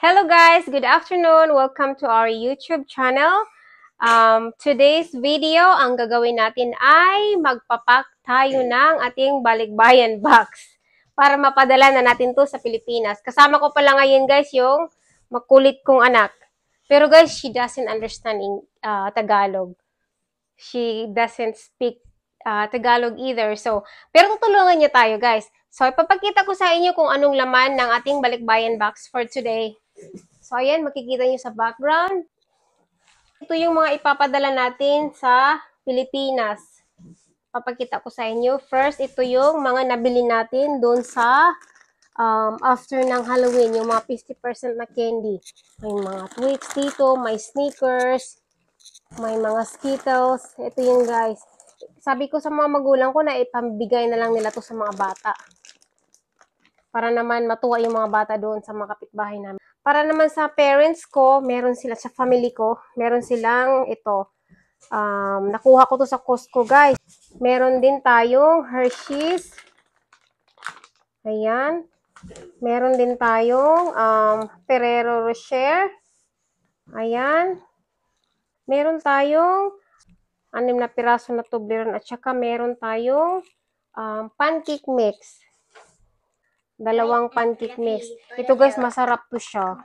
Hello guys, good afternoon. Welcome to our YouTube channel. Today's video, ang gagawin natin ay magpapak tayo ng ating balikbayan box para mapadala na natin to sa Pilipinas. Kasama ko pala ngayon guys yung makulit kong anak. Pero guys, she doesn't understand Tagalog. She doesn't speak Tagalog either. Pero tutulungan niya tayo guys. So, ipapakita ko sa inyo kung anong laman ng ating balikbayan box for today. So, ayan, makikita nyo sa background. Ito yung mga ipapadala natin sa Pilipinas. Papakita ko sa inyo. First, ito yung mga nabili natin doon sa after ng Halloween, yung mga 50% na candy. May mga Twix dito, may sneakers, may mga Skittles. Ito yung guys. Sabi ko sa mga magulang ko na ipambigay na lang nila to sa mga bata. Para naman matuwa yung mga bata doon sa mga kapitbahay namin. Para naman sa parents ko, meron sila sa family ko, meron silang ito. Nakuha ko to sa Costco, guys. Meron din tayong Hershey's. Ayan. Meron din tayong Ferrero Rocher. Ayan. Meron tayong 6 na piraso na Toblerone at saka meron tayong pancake mix. Dalawang pancake mix. Ito guys, masarap to siya.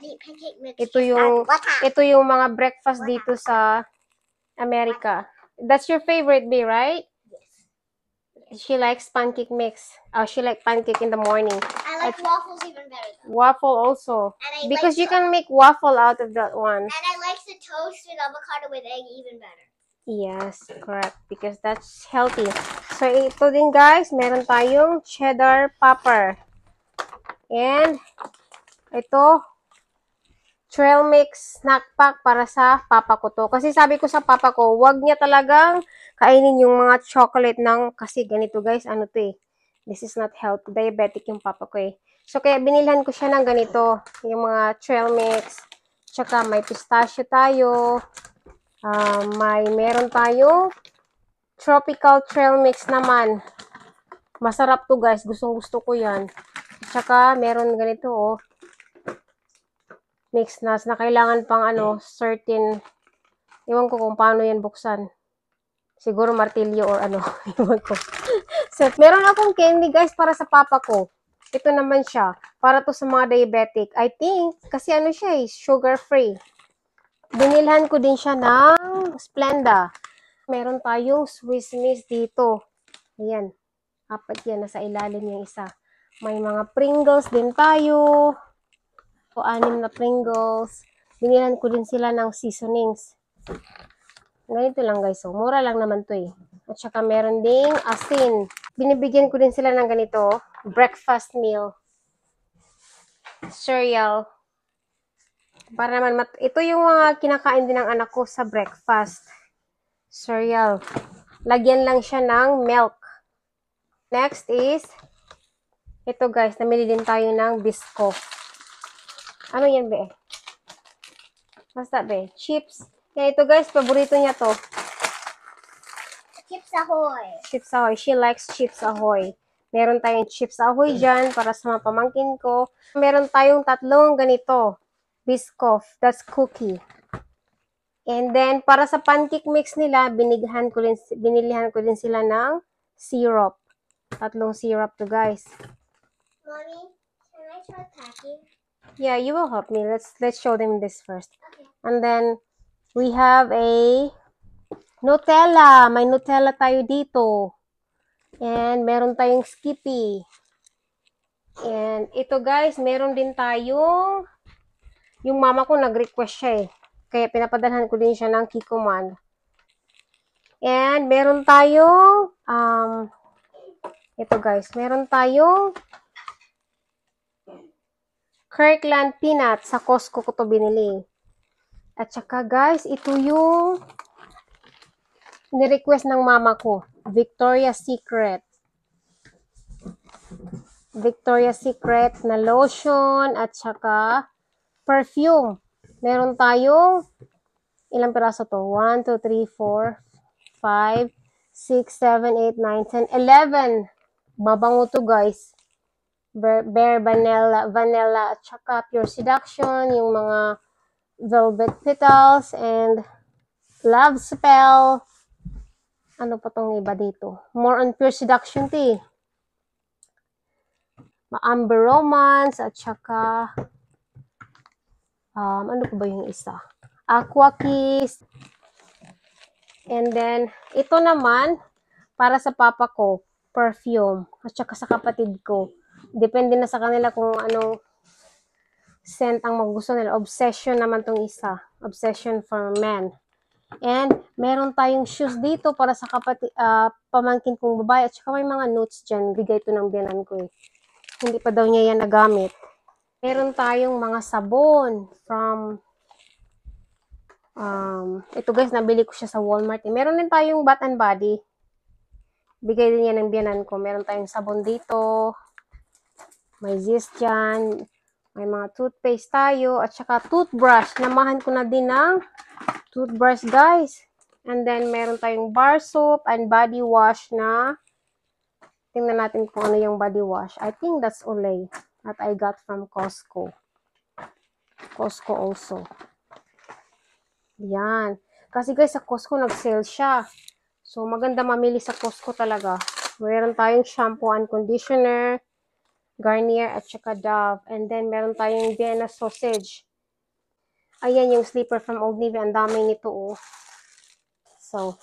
Ito yung mga breakfast dito sa Amerika. That's your favorite, B, right? Yes. She likes pancake mix. She likes pancake in the morning. I like waffles even better. Waffle also. Because you can make waffle out of that one. And I like the toast with avocado with egg even better. Yes, correct. Because that's healthy. So, ito din guys, meron tayong cheddar pepper. And, ito, trail mix snack pack para sa papa ko to. Kasi sabi ko sa papa ko, wag niya talagang kainin yung mga chocolate ng, kasi ganito guys, ano to eh. This is not healthy. Diabetic yung papa ko eh. So, kaya binilhan ko siya ng ganito. Yung mga trail mix. Tsaka may pistachio tayo. Meron tayo tropical trail mix naman. Masarap to guys. Gustong gusto ko yan. Tsaka, meron ganito, oh. Mixed nuts na kailangan pang, certain, iwan ko kung paano yan buksan. Siguro martilyo or ano, iwan ko. So, meron akong candy, guys, para sa papa ko. Ito naman siya. Para to sa mga diabetic. I think, kasi ano siya, sugar-free. Binilhan ko din siya ng Splenda. Meron tayong Swiss Miss dito. Ayan. Apat yan, nasa ilalim yung isa. May mga Pringles din tayo. O 6 na Pringles. Binilhan ko din sila ng seasonings. Ganito lang guys. So, mura lang naman to eh. At saka meron ding asin. Binibigyan ko din sila ng ganito. Breakfast meal. Cereal. Para naman, ito yung mga kinakain din ng anak ko sa breakfast. Cereal. Lagyan lang siya ng milk. Next is, ito guys, namili din tayo ng Biscoff. Ano yan, be? Basta, be? Chips. Yan, ito guys, paborito niya to. Chips Ahoy. Chips Ahoy. She likes Chips Ahoy. Meron tayong Chips Ahoy dyan para sa mga pamangkin ko. Meron tayong 3 ganito. Biscoff. That's cookie. And then, para sa pancake mix nila, binilihan ko din sila ng syrup. 3 syrup to guys. Mommy, can I try packing? Yeah, you will help me. Let's show them this first. Okay. And then, we have a Nutella. May Nutella tayo dito. And meron tayong Skippy. And ito guys, meron din tayong, yung mama ko nag-request siya eh. Kaya pinapadalhan ko din siya ng Kikoman. And meron tayong, ito guys, meron tayong Kirkland peanut. Sa Costco ko to binili. At saka guys, ito yung ni-request ng mama ko. Victoria's Secret. Victoria's Secret na lotion at saka perfume. Meron tayong ilang piraso to? 1, 2, 3, 4, 5, 6, 7, 8, 9, 10, 11. Mabango to guys. Bare Vanilla, at saka Pure Seduction, yung mga Velvet Petals, and Love Spell. Ano pa tong iba dito? More on Pure Seduction, Amber Romance, at saka ano pa ba yung isa? Aqua Kiss. And then, ito naman, para sa papa ko, perfume. At saka sa kapatid ko. Depende na sa kanila kung anong scent ang magugusto nila. Obsession naman tong isa. Obsession for men. And, meron tayong shoes dito para sa kapatid, pamangkin kong babae. At saka may mga notes dyan. Bigay ito ng biyanan ko eh. Hindi pa daw niya yan nagamit. Meron tayong mga sabon from ito guys, nabili ko siya sa Walmart. Meron din tayong Bath and Body. Bigay din yan ng biyanan ko. Meron tayong sabon dito. May zest dyan. May mga toothpaste tayo. At saka toothbrush. Namahan ko na din ng toothbrush guys. And then meron tayong bar soap and body wash na tingnan natin kung ano yung body wash. I think that's Olay that I got from Costco. Costco also. Yan. Kasi guys, sa Costco nag-sale siya. So, maganda mamili sa Costco talaga. Meron tayong shampoo and conditioner, Garnier, at saka Dove. And then, meron tayong Vienna sausage. Ayan yung slipper from Old Navy. Ang dami nito, oh. So,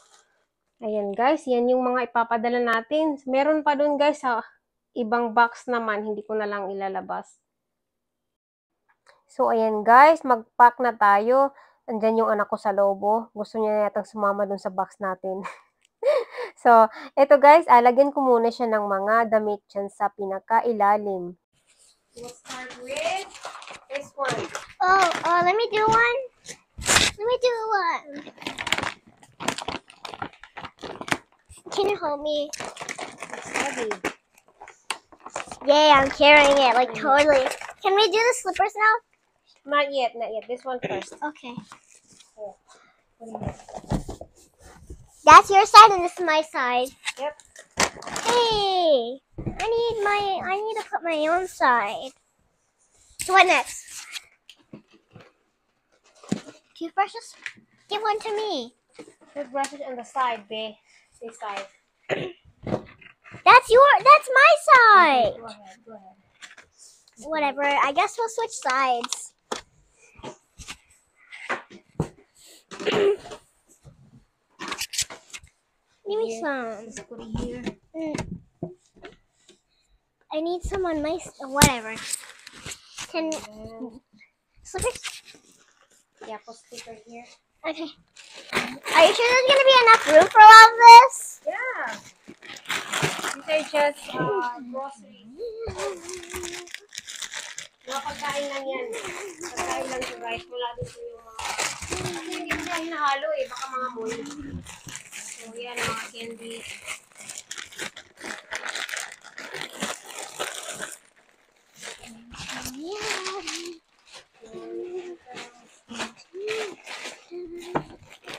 ayan guys. Yan yung mga ipapadala natin. Meron pa dun guys sa ibang box naman. Hindi ko na lang ilalabas. So, ayan guys. Mag-pack na tayo. Andyan yung anak ko sa lobo. Gusto niya yatang sumama dun sa box natin. So, ito guys, lagyan ko muna siya ng mga damit dyan sa pinakailalim. We'll start with this one. Let me do one. Let me do one. Can you hold me? It's heavy. Yay, I'm carrying it, like totally. Can we do the slippers now? Not yet, not yet. This one first. Okay. Oh, what do you mean? That's your side and this is my side. Yep. Hey, I need to put my own side. So what next? Toothbrushes? Give one to me. Toothbrushes on the side, babe. This side. That's my side. Go ahead, go ahead. Whatever, I guess we'll switch sides. Give me some. Just put it here. I need some on my whatever. Can slippers? Yeah, put sticker here. Okay. Are you sure there's gonna be enough room for all of this? Yeah. These are just groceries. Mga pagkain lang yan. Pagkain lang to guys. Wala dito yung mga... Kasi hindi mo siya hinahalo eh. Baka mga mall. So yan, mga candy.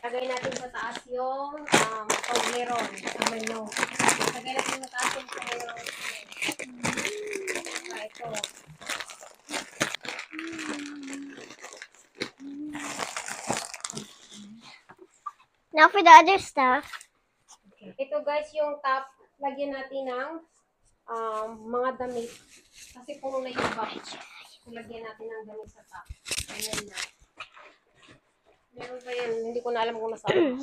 Lagay natin sa taas yung Toblerone. Amano. Lagay natin sa taas yung Toblerone. Ito. Now for the other stuff. Okay. Ito guys yung top. Lagyan natin ng mga damit. Kasi puno na yung box. So, lagyan natin ng damit sa top. Ayan na. Meron pa yan. Hindi ko na alam kung nasaan.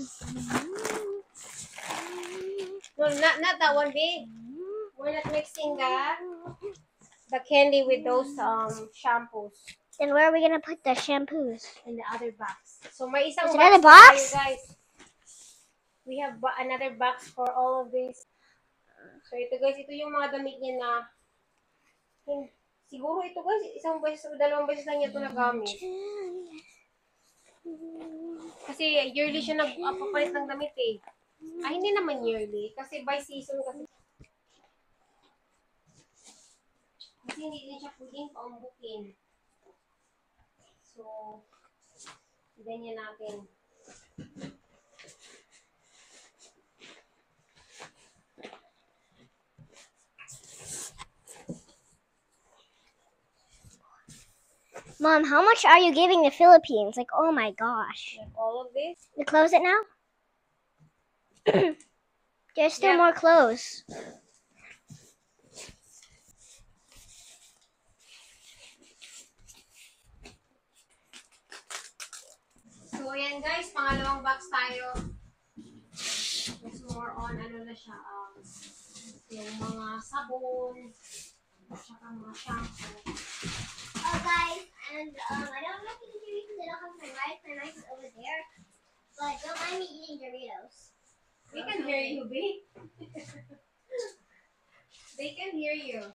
No, not that one, babe. We're not mixing the candy with those shampoos. Then where are we gonna put the shampoos? In the other box. So may isang Is box, another box? tayo, guys. We have another box for all of these. So ito guys, ito yung mga damit niya na siguro ito guys, isang beses o dalawang beses lang niya ito nagamit. Kasi yearly siya nagpapalit ng damit eh. Ay, hindi naman yearly. Kasi by season kasi. Kasi hindi din siya pwedeng paumbukin. So, ganyan natin. Mom, how much are you giving the Philippines? Like, oh my gosh. Like all of this. You close it now? There's still Yep. more clothes. So, ayan guys, pangalawang box tayo. It's more on, ano na siya, yung mga sabon, at saka mga shampoo. Oh, guys, and I don't know if you can hear me because I don't have my mic. My mic is over there. But don't mind me eating Doritos. We can hear you, babe. They can hear you.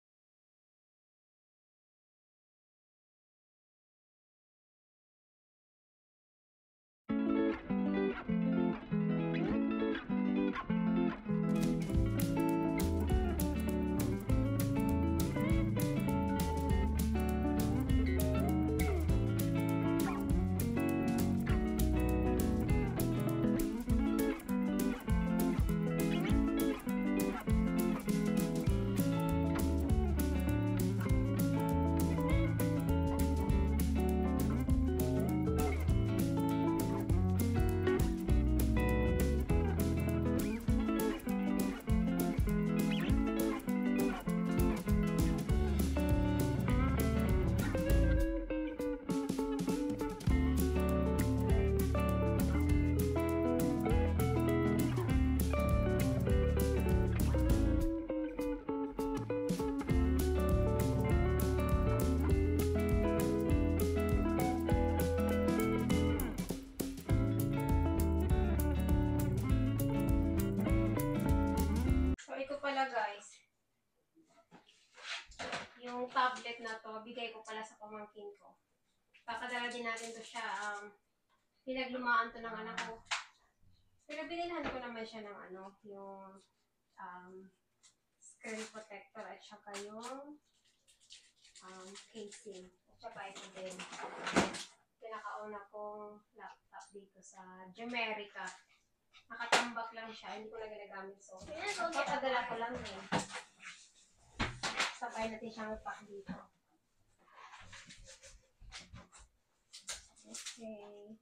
So, ito pala guys. Yung tablet na to, bigay ko pala sa pamangkin ko. Papadala din natin to siya. Pinaglumaan to ng anak ko. Pero binilhan ko naman siya ng ano, yung screen protector at saka yung casing. At saka ito din. Pinakauna kong laptop dito sa Jamaica. Nakatambak lang siya. Hindi ko na ginagamit. So, papadala ko lang din. Sabay natin siyang ipack dito. Okay.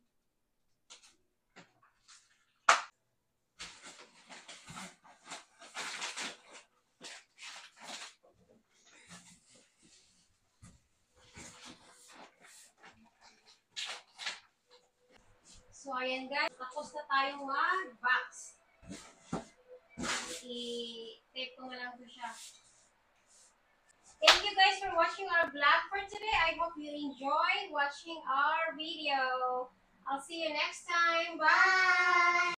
So, ayan guys. Tapos na tayong mag-box. I-tape ko na lang ito siya. Thank you guys for watching our vlog for today. I hope you enjoyed watching our video. I'll see you next time. Bye!